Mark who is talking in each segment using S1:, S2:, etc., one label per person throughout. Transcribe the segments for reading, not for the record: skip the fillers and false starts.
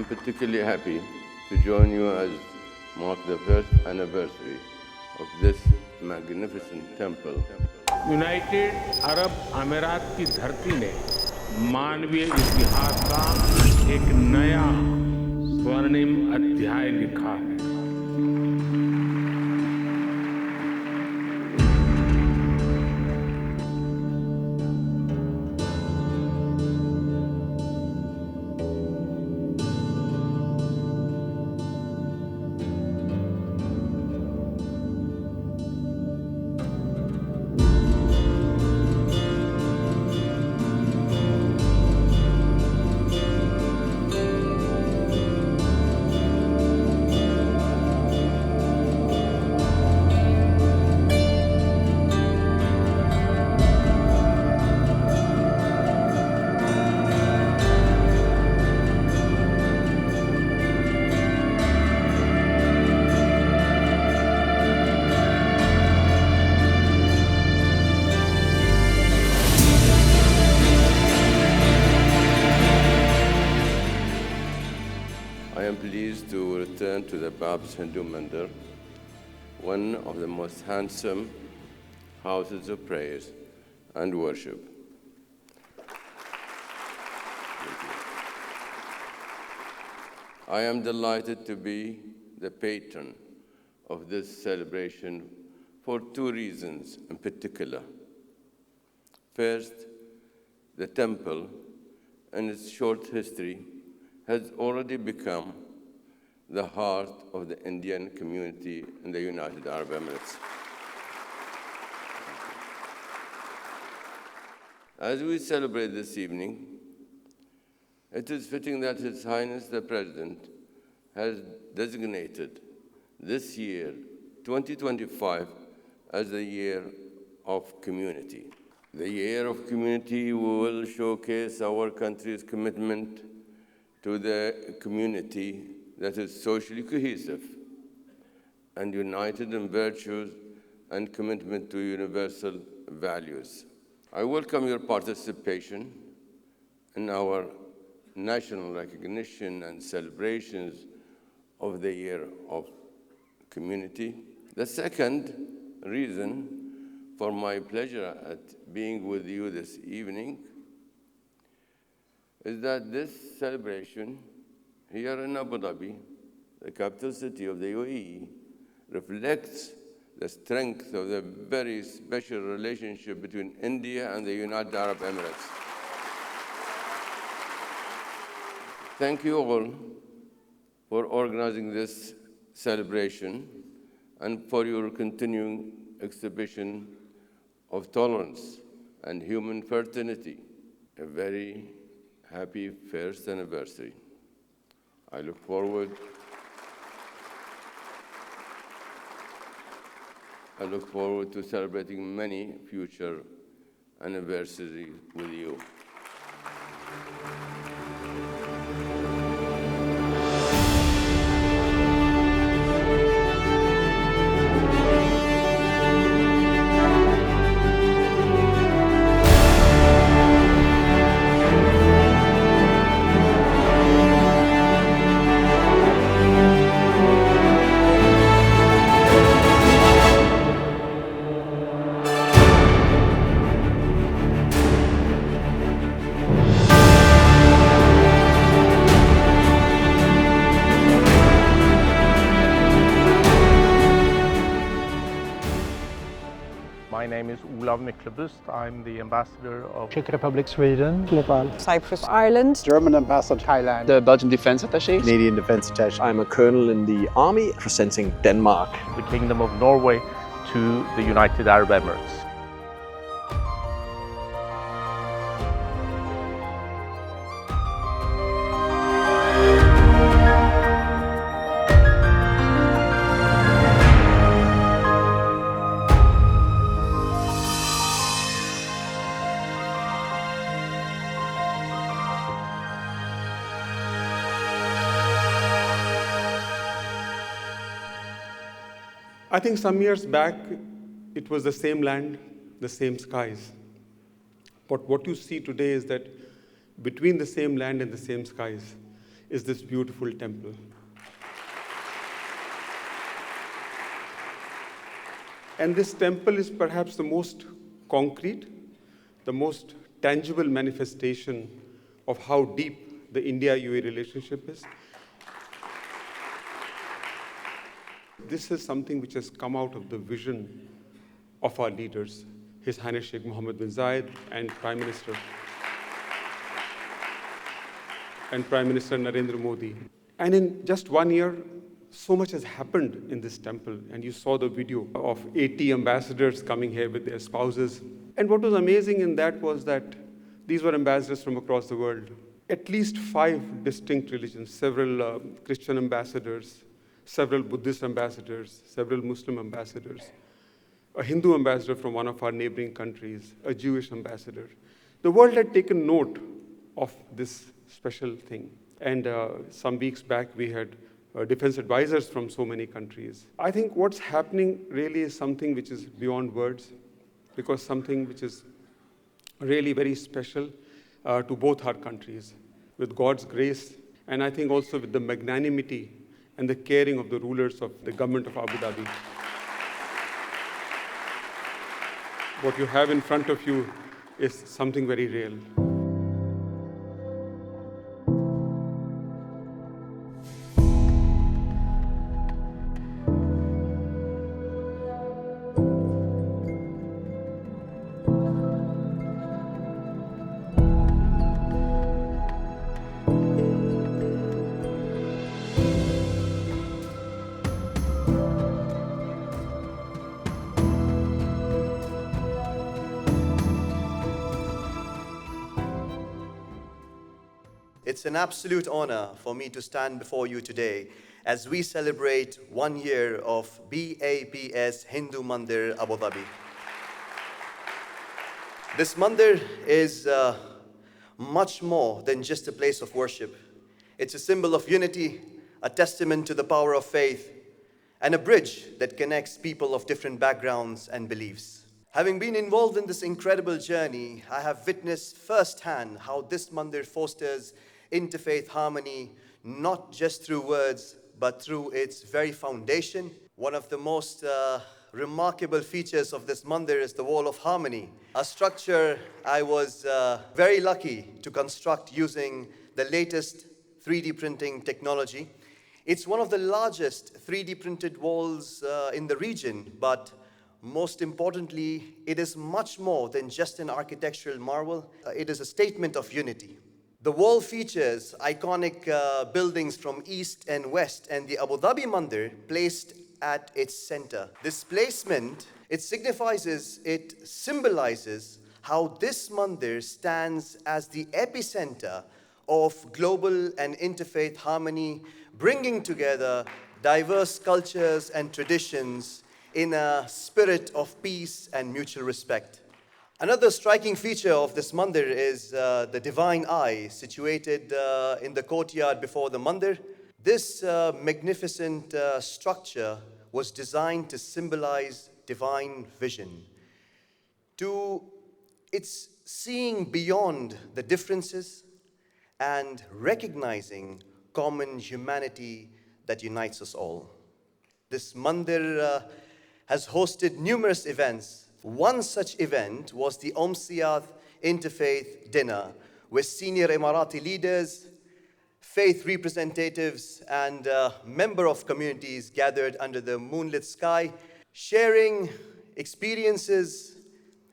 S1: particularly happy to join you as mark the first anniversary of this magnificent temple.
S2: United Arab अमीरात की धरती ने मानवीय इतिहास का एक नया स्वर्णिम अध्याय लिखा है।
S1: I am pleased to return to the BAPS Hindu Mandir, one of the most handsome houses of prayers and worship. I am delighted to be the patron of this celebration for two reasons in particular. First, the temple, in its short history, has already become the heart of the Indian community in the United Arab Emirates. As we celebrate this evening, it is fitting that His Highness the President has designated this year, 2025, as the Year of Community. The Year of Community will showcase our country's commitment to the community that is socially cohesive and united in virtues and commitment to universal values. I welcome your participation in our national recognition and celebrations of the Year of Community. The second reason for my pleasure at being with you this evening is that this celebration here in Abu Dhabi, the capital city of the UAE, reflects the strength of the very special relationship between India and the United Arab Emirates. Thank you all for organizing this celebration and for your continuing exhibition of tolerance and human fraternity. A very happy first anniversary. I look forward to celebrating many future anniversaries with you.
S3: My name is I'm the ambassador of
S4: Czech Republic, Sweden,
S5: Nepal,
S6: Cyprus, Ireland,
S5: German ambassador,
S4: Thailand,
S7: the Belgian Defense Attaché,
S5: Canadian Defense Attaché.
S7: I'm a colonel in the army representing Denmark.
S3: the Kingdom of Norway to the United Arab Emirates.
S8: I think some years back, it was the same land, the same skies. But what you see today is that between the same land and the same skies is this beautiful temple. And this temple is perhaps the most concrete, the most tangible manifestation of how deep the India-UAE relationship is. This is something which has come out of the vision of our leaders, His Highness Sheikh Mohammed bin Zayed and Prime Minister Narendra Modi. And in just 1 year, so much has happened in this temple. And you saw the video of 80 ambassadors coming here with their spouses. And what was amazing in that was that these were ambassadors from across the world. At least 5 distinct religions, several Christian ambassadors, several Buddhist ambassadors, several Muslim ambassadors, a Hindu ambassador from one of our neighboring countries, a Jewish ambassador. The world had taken note of this special thing. And some weeks back, we had defense advisors from so many countries. I think what's happening really is something which is beyond words, because something which is really very special to both our countries, with God's grace, and I think also with the magnanimity and the caring of the rulers of the government of Abu Dhabi. What you have in front of you is something very real.
S4: It's an absolute honor for me to stand before you today as we celebrate 1 year of BAPS Hindu Mandir, Abu Dhabi. This mandir is much more than just a place of worship. It's a symbol of unity, a testament to the power of faith, and a bridge that connects people of different backgrounds and beliefs. Having been involved in this incredible journey, I have witnessed firsthand how this mandir fosters interfaith harmony, not just through words, but through its very foundation. One of the most remarkable features of this mandir is the Wall of Harmony, a structure I was very lucky to construct using the latest 3D printing technology. It's one of the largest 3D printed walls in the region, but most importantly, it is much more than just an architectural marvel. It is a statement of unity. The wall features iconic buildings from east and west, and the Abu Dhabi Mandir placed at its center. This placement, it symbolizes how this mandir stands as the epicenter of global and interfaith harmony, bringing together diverse cultures and traditions in a spirit of peace and mutual respect. Another striking feature of this mandir is the divine eye situated in the courtyard before the mandir. This magnificent structure was designed to symbolize divine vision. It's seeing beyond the differences and recognizing common humanity that unites us all. This mandir has hosted numerous events. One such event was the Omsiyat Interfaith Dinner, where senior Emirati leaders, faith representatives, and member of communities gathered under the moonlit sky, sharing experiences,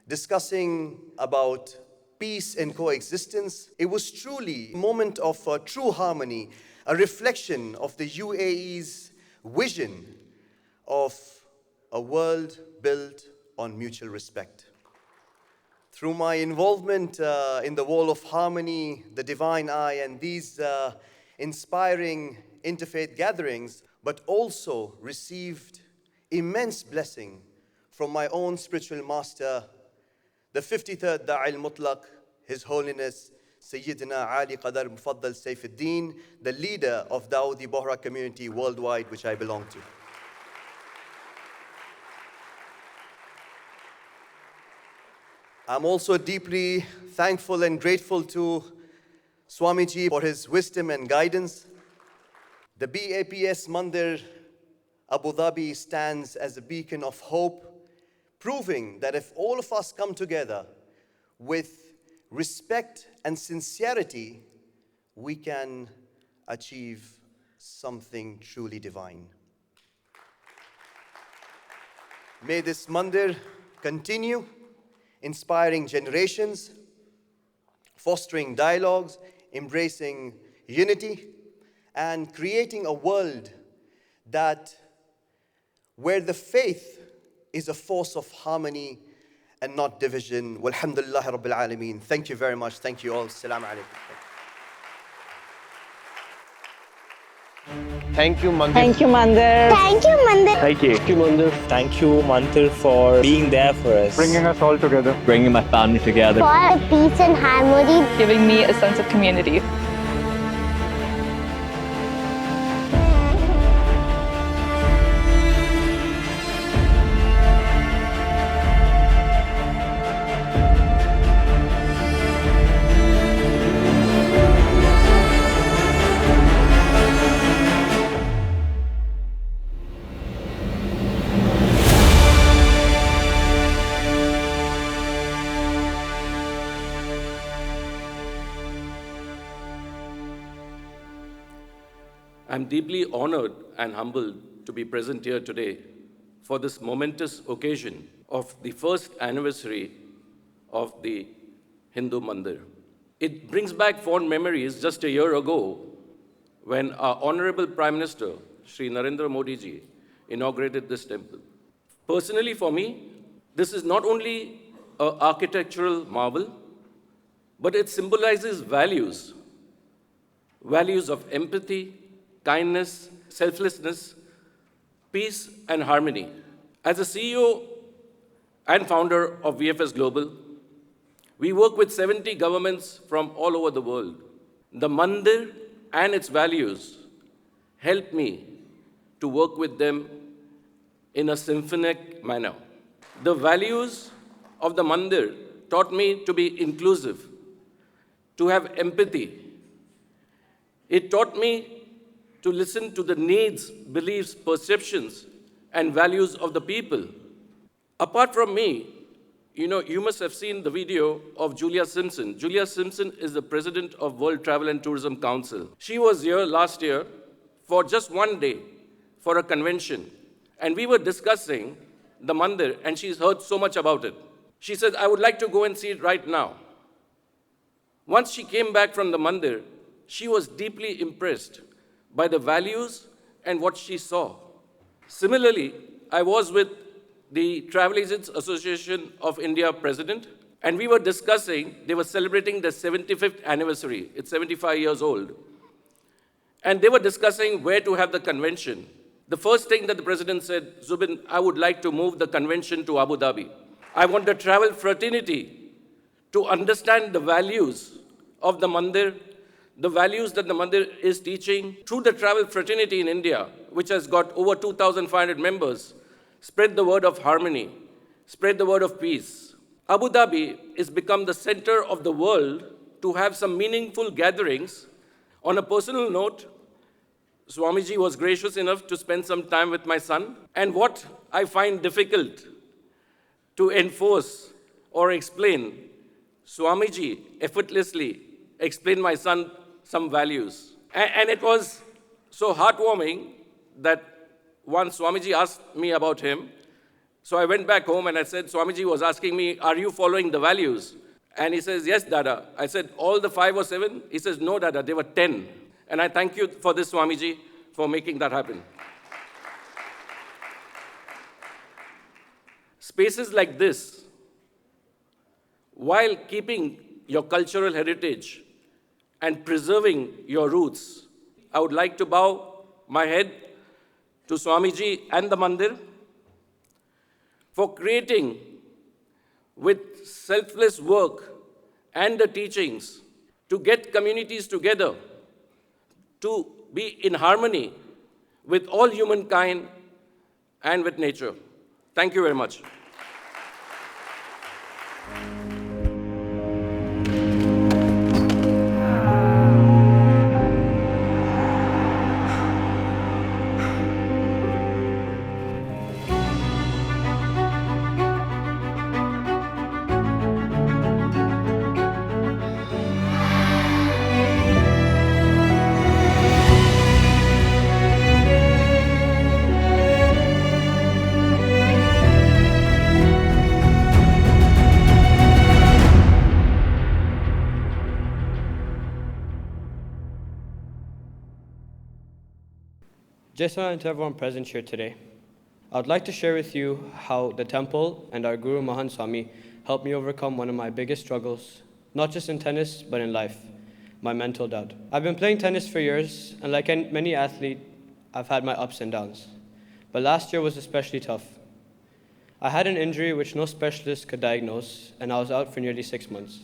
S4: discussing about peace and coexistence. It was truly a moment of true harmony, a reflection of the UAE's vision of a world built on mutual respect. Through my involvement in the Wall of Harmony, the Divine Eye, and these inspiring interfaith gatherings, but also received immense blessing from my own spiritual master, the 53rd Da'i al-Mutlaq, His Holiness Sayyidina Ali Qadar Mufaddal Saifuddin, the leader of Dawoodi Bohra community worldwide, which I belong to. I'm also deeply thankful and grateful to Swamiji for his wisdom and guidance. The BAPS Mandir Abu Dhabi stands as a beacon of hope, proving that if all of us come together with respect and sincerity, we can achieve something truly divine. May this mandir continue inspiring generations, fostering dialogues, embracing unity, and creating a world where the faith is a force of harmony and not division. Walhamdulillah Rabbil Alameen. Thank you very much. Thank you all. Assalamu alaikum.
S5: Thank you, Mandir.
S6: Thank you, Mandir.
S9: Thank you, Mandir.
S5: Thank you.
S10: Thank you, Mandir. Thank you, Mandir, for being there for us.
S3: Bringing us all together.
S7: Bringing my family together.
S9: For peace and harmony.
S6: Giving me a sense of community.
S11: I'm deeply honored and humbled to be present here today for this momentous occasion of the first anniversary of the Hindu Mandir. It brings back fond memories just a year ago when our Honorable Prime Minister, Shri Narendra Modi ji, inaugurated this temple. Personally for me, this is not only an architectural marvel, but it symbolizes values of empathy, kindness, selflessness, peace, and harmony. As a CEO and founder of VFS Global, we work with 70 governments from all over the world. The Mandir and its values help me to work with them in a symphonic manner. The values of the Mandir taught me to be inclusive, to have empathy. It taught me to listen to the needs, beliefs, perceptions, and values of the people. Apart from me, you must have seen the video of Julia Simpson. Julia Simpson is the president of World Travel and Tourism Council. She was here last year for just one day for a convention, and we were discussing the Mandir, and she's heard so much about it. She said, I would like to go and see it right now. Once she came back from the Mandir, she was deeply impressed by the values and what she saw. Similarly, I was with the Travel Agents Association of India president, and we were discussing, they were celebrating their 75th anniversary. It's 75 years old. And they were discussing where to have the convention. The first thing that the president said, Zubin, I would like to move the convention to Abu Dhabi. I want the travel fraternity to understand the values of the Mandir, the values that the Mandir is teaching through the travel fraternity in India, which has got over 2,500 members, spread the word of harmony, spread the word of peace. Abu Dhabi has become the center of the world to have some meaningful gatherings. On a personal note, Swamiji was gracious enough to spend some time with my son. And what I find difficult to enforce or explain, Swamiji effortlessly explained my son some values. And it was so heartwarming that once Swamiji asked me about him, so I went back home and I said, Swamiji was asking me, are you following the values? And he says, yes, Dada. I said, all the 5 or 7? He says, no, Dada, there were 10. And I thank you for this, Swamiji, for making that happen. Spaces like this, while keeping your cultural heritage and preserving your roots, I would like to bow my head to Swamiji and the Mandir for creating with selfless work and the teachings to get communities together, to be in harmony with all humankind and with nature. Thank you very much.
S5: Jason and to everyone present here today, I would like to share with you how the temple and our Guru Mahan Swami helped me overcome one of my biggest struggles, not just in tennis, but in life, my mental doubt. I've been playing tennis for years, and like many athletes, I've had my ups and downs. But last year was especially tough. I had an injury which no specialist could diagnose, and I was out for nearly 6 months.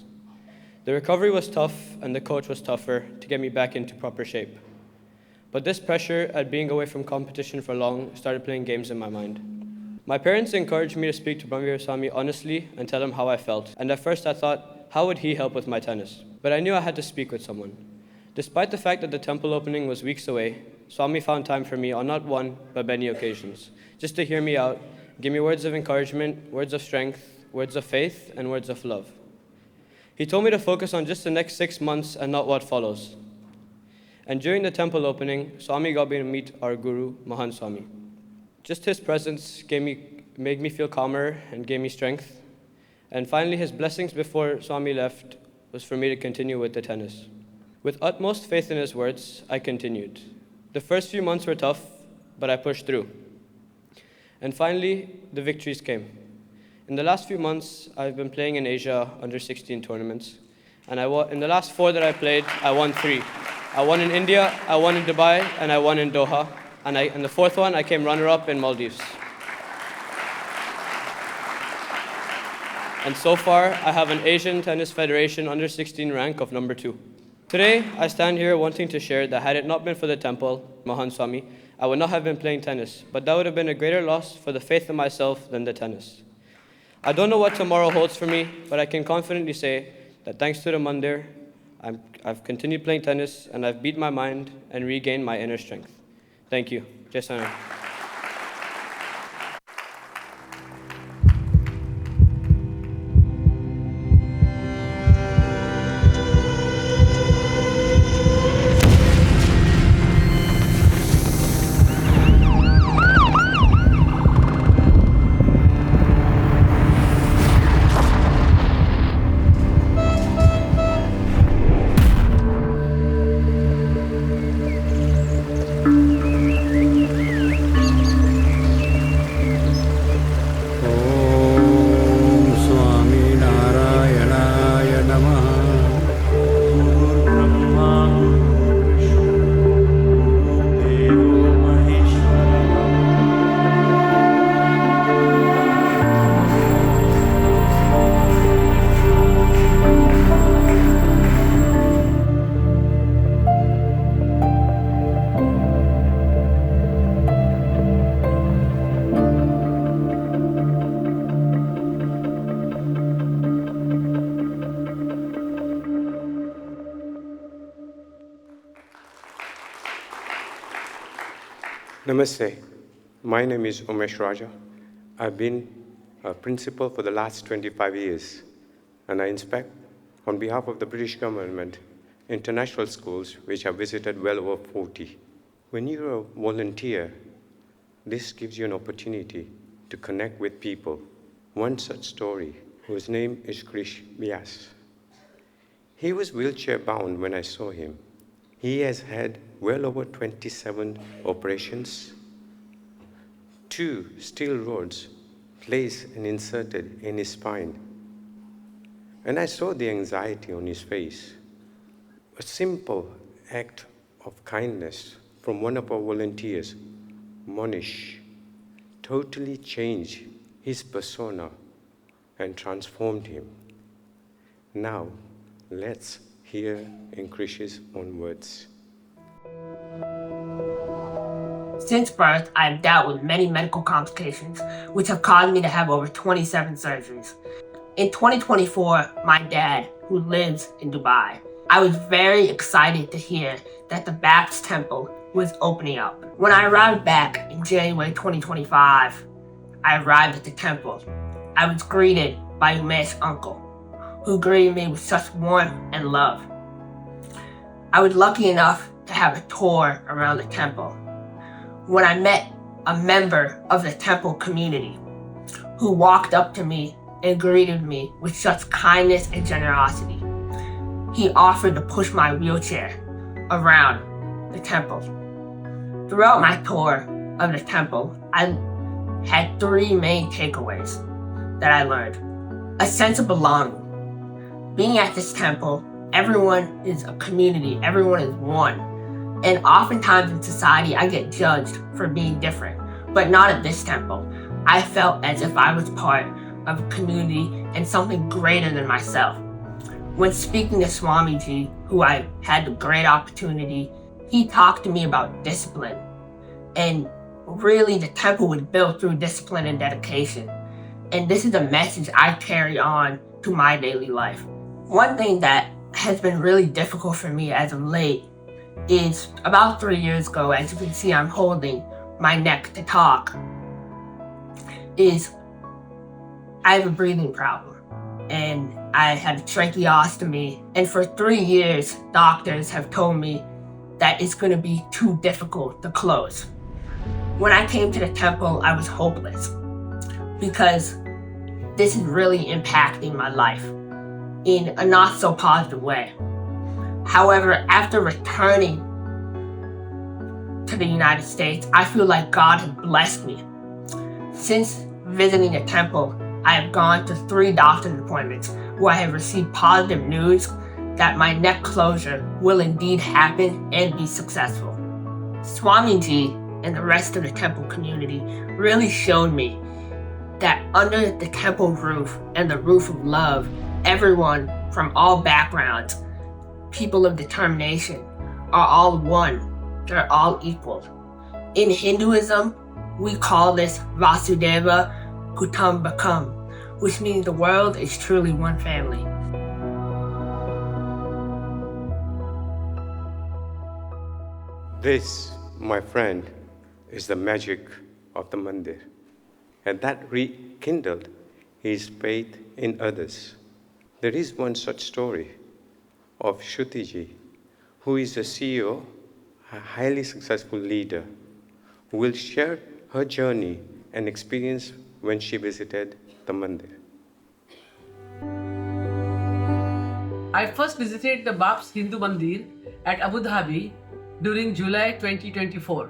S5: The recovery was tough, and the coach was tougher to get me back into proper shape. But this pressure at being away from competition for long started playing games in my mind. My parents encouraged me to speak to Brahmavir Swami honestly and tell him how I felt. And at first I thought, how would he help with my tennis? But I knew I had to speak with someone. Despite the fact that the temple opening was weeks away, Swami found time for me on not one, but many occasions, just to hear me out, give me words of encouragement, words of strength, words of faith, and words of love. He told me to focus on just the next 6 months and not what follows. And during the temple opening, Swami got me to meet our Guru, Mahan Swami. Just his presence made me feel calmer and gave me strength. And finally, his blessings before Swami left was for me to continue with the tennis. With utmost faith in his words, I continued. The first few months were tough, but I pushed through. And finally, the victories came. In the last few months, I've been playing in Asia under 16 tournaments. And in the last 4 that I played, I won 3. I won in India, I won in Dubai, and I won in Doha. And the 4th one, I came runner-up in Maldives. And so far, I have an Asian Tennis Federation under 16 rank of number 2. Today, I stand here wanting to share that had it not been for the temple, Mahan Swami, I would not have been playing tennis, but that would have been a greater loss for the faith in myself than the tennis. I don't know what tomorrow holds for me, but I can confidently say that thanks to the Mandir, I've continued playing tennis, and I've beat my mind and regained my inner strength. Thank you. Jai Swaminarayan.
S12: Namaste. My name is Umesh Raja. I've been a principal for the last 25 years, and I inspect, on behalf of the British government, international schools which I've visited well over 40. When you're a volunteer, this gives you an opportunity to connect with people. One such story, whose name is Krish Vyas. He was wheelchair-bound when I saw him. He has had well over 27 operations, 2 steel rods placed and inserted in his spine. And I saw the anxiety on his face. A simple act of kindness from one of our volunteers, Monish, totally changed his persona and transformed him. Now, let's hear in Krish's own words.
S13: Since birth, I have dealt with many medical complications, which have caused me to have over 27 surgeries. In 2024, my dad, who lives in Dubai, I was very excited to hear that the BAPS temple was opening up. When I arrived back in January 2025, I arrived at the temple. I was greeted by Umesh's uncle, who greeted me with such warmth and love. I was lucky enough to have a tour around the temple when I met a member of the temple community who walked up to me and greeted me with such kindness and generosity. He offered to push my wheelchair around the temple. Throughout my tour of the temple, I had three main takeaways that I learned. A sense of belonging. Being at this temple, everyone is a community, everyone is one. And oftentimes in society, I get judged for being different, but not at this temple. I felt as if I was part of a community and something greater than myself. When speaking to Swamiji, who I had the great opportunity, he talked to me about discipline. And really, the temple was built through discipline and dedication. And this is a message I carry on to my daily life. One thing that has been really difficult for me as of late is about 3 years ago, as you can see I'm holding my neck to talk, is I have a breathing problem. And I had a tracheostomy. And for 3 years, doctors have told me that it's going to be too difficult to close. When I came to the temple, I was hopeless because this is really impacting my life in a not so positive way. However, after returning to the United States, I feel like God has blessed me. Since visiting the temple, I have gone to 3 doctor's appointments where I have received positive news that my neck closure will indeed happen and be successful. Swamiji and the rest of the temple community really showed me that under the temple roof and the roof of love, everyone from all backgrounds, people of determination, are all one. They're all equal. In Hinduism, we call this Vasudeva Kutumbakam, which means the world is truly one family.
S12: This, my friend, is the magic of the mandir. And that rekindled his faith in others. There is one such story of Shrutiji, who is a CEO, a highly successful leader, who will share her journey and experience when she visited the mandir.
S14: I first visited the BAPS Hindu Mandir at Abu Dhabi during July 2024.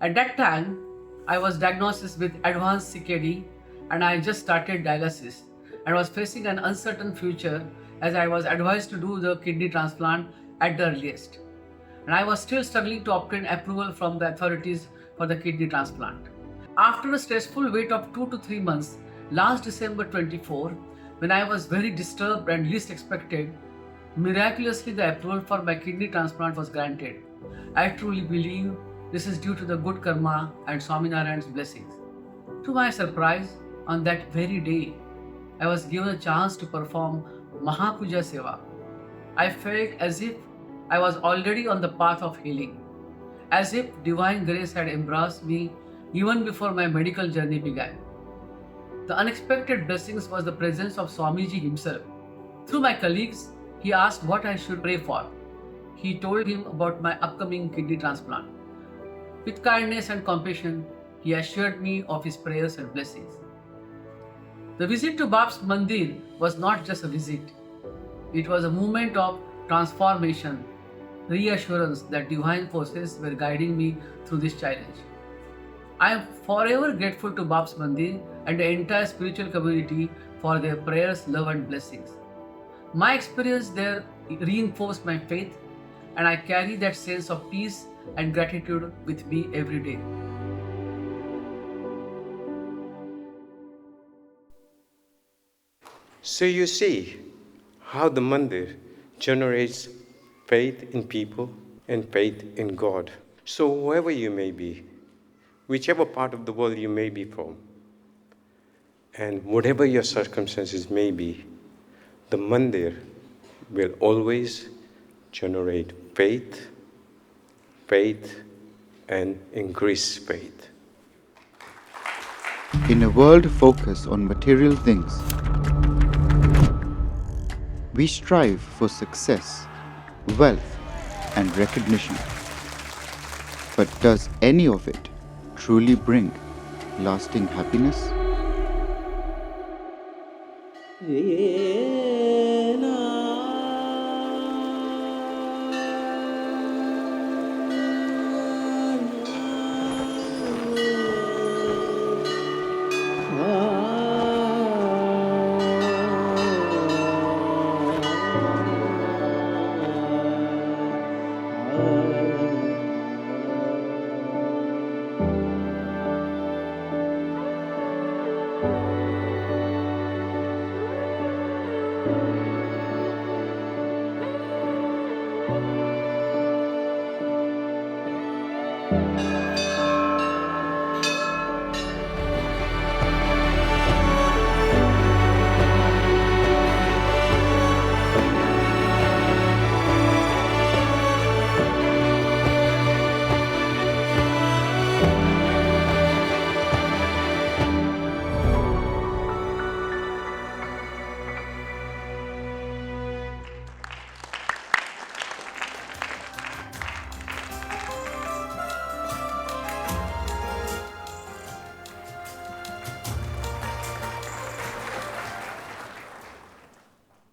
S14: At that time, I was diagnosed with advanced CKD and I just started dialysis and was facing an uncertain future as I was advised to do the kidney transplant at the earliest. And I was still struggling to obtain approval from the authorities for the kidney transplant. After a stressful wait of 2 to 3 months, last December 24, when I was very disturbed and least expected, miraculously the approval for my kidney transplant was granted. I truly believe this is due to the good karma and Swaminarayan's blessings. To my surprise, on that very day, I was given a chance to perform Mahapuja Seva. I felt as if I was already on the path of healing, as if divine grace had embraced me even before my medical journey began. The unexpected blessings was the presence of Swamiji himself. Through my colleagues, he asked what I should pray for. He told him about my upcoming kidney transplant. With kindness and compassion, he assured me of his prayers and blessings. The visit to BAPS Mandir was not just a visit. It was a moment of transformation, reassurance that divine forces were guiding me through this challenge. I am forever grateful to BAPS Mandir and the entire spiritual community for their prayers, love and blessings. My experience there reinforced my faith and I carry that sense of peace and gratitude with me every day.
S12: So you see how the mandir generates faith in people and faith in God. So whoever you may be, whichever part of the world you may be from, and whatever your circumstances may be, the mandir will always generate faith, and increase faith.
S15: In a world focused on material things, we strive for success, wealth, and recognition. But does any of it truly bring lasting happiness?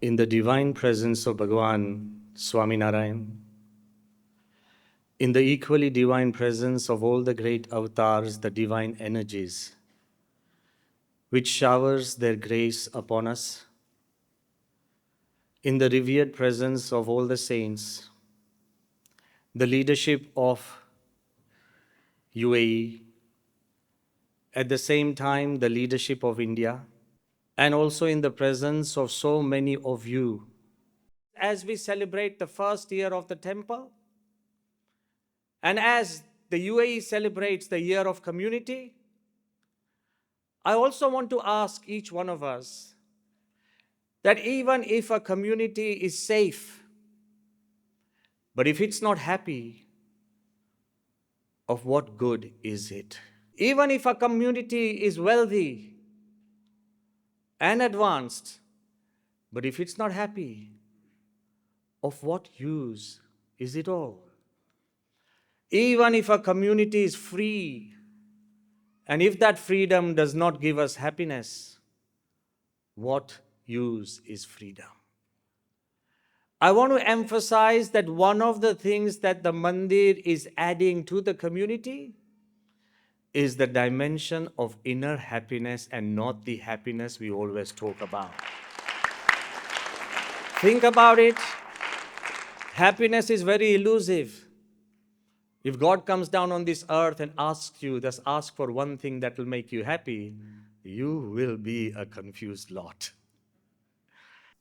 S16: in the divine presence of Bhagwan Swaminarayan, in the equally divine presence of all the great avatars, the divine energies, which showers their grace upon us, in the revered presence of all the saints, the leadership of UAE, at the same time the leadership of India, and also in the presence of so many of you. As we celebrate the first year of the temple, and as the UAE celebrates the year of community, I also want to ask each one of us that even if a community is safe, but if it's not happy, of what good is it? Even if a community is wealthy and advanced, but if it's not happy, of what use is it all? Even if a community is free, and if that freedom does not give us happiness, what use is freedom? I want to emphasize that one of the things that the mandir is adding to the community is the dimension of inner happiness and not the happiness we always talk about. Think about it. Happiness is very elusive. If God comes down on this earth and asks you, just ask for one thing that will make you happy, you will be a confused lot.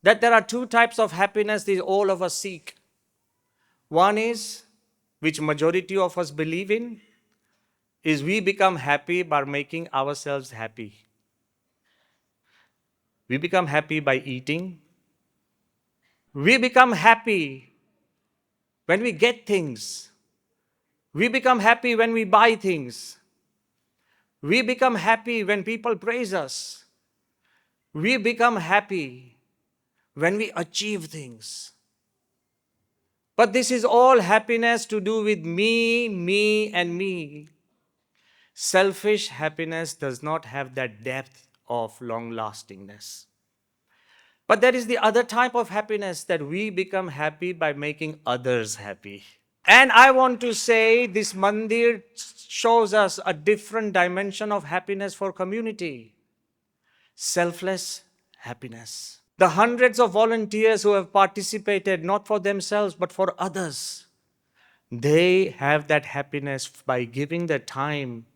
S16: That there are two types of happiness that all of us seek. One is, which majority of us believe in, is we become happy by making ourselves happy. We become happy by eating. We become happy when we get things. We become happy when we buy things. We become happy when people praise us. We become happy when we achieve things. But this is all happiness to do with me, me, and me. Selfish happiness does not have that depth of long-lastingness. But there is the other type of happiness that we become happy by making others happy. And I want to say this mandir shows us a different dimension of happiness for community. Selfless happiness. The hundreds of volunteers who have participated not for themselves but for others, they have that happiness by giving their time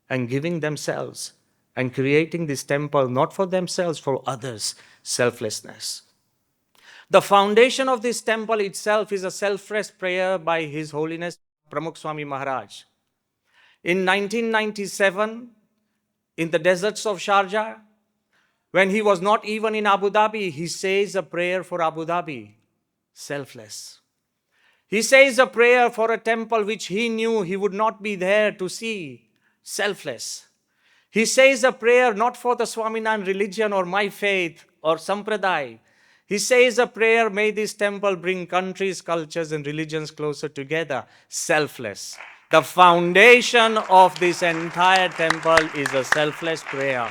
S16: and giving themselves and creating this temple not for themselves, for others. Selflessness. The foundation of this temple itself is a selfless prayer by His Holiness Pramukh Swami Maharaj. In 1997, in the deserts of Sharjah, when he was not even in Abu Dhabi, he says a prayer for Abu Dhabi, selfless. He says a prayer for a temple which he knew he would not be there to see, selfless. He says a prayer not for the Swaminarayan religion or my faith or Sampradaya. He says a prayer, may this temple bring countries, cultures, and religions closer together, selfless. The foundation of this entire temple is a selfless prayer.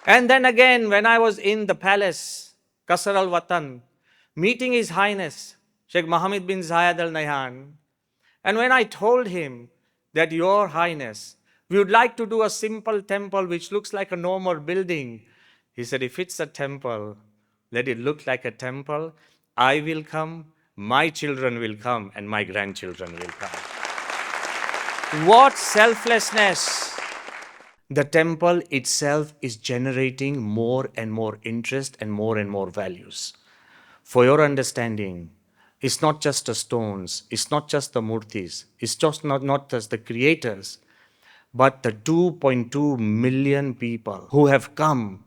S16: And then again, when I was in the palace, Qasr al-Watan, meeting His Highness, Sheikh Mohammed bin Zayed Al Nahyan, and when I told him that, Your Highness, we would like to do a simple temple which looks like a normal building, he said, if it's a temple, let it look like a temple. I will come, my children will come, and my grandchildren will come. What selflessness! The temple itself is generating more and more interest and more values. For your understanding, it's not just the stones, it's not just the murtis, it's just not just the creators, but the 2.2 million people who have come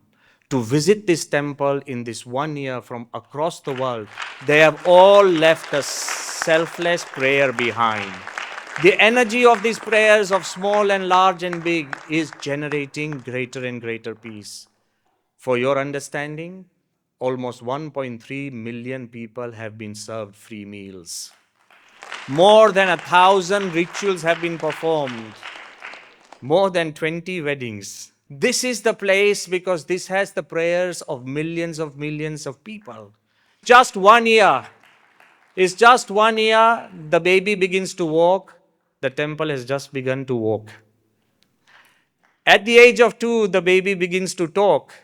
S16: to visit this temple in this 1 year from across the world. They have all left a selfless prayer behind. The energy of these prayers of small and large and big is generating greater and greater peace. For your understanding, almost 1.3 million people have been served free meals. More than 1,000 rituals have been performed. More than 20 weddings. This is the place because this has the prayers of millions of people. Just 1 year. It's just 1 year, the baby begins to walk. The temple has just begun to walk. At the age of 2, the baby begins to talk.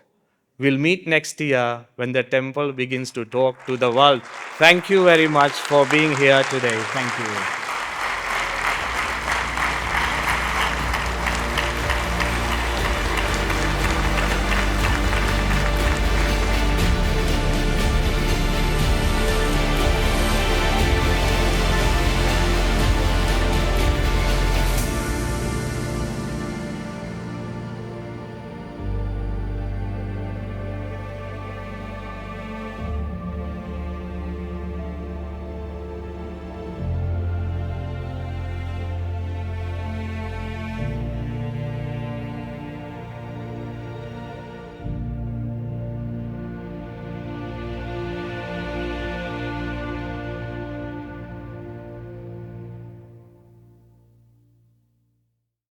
S16: We'll meet next year when the temple begins to talk to the world. Thank you very much for being here today. Thank you.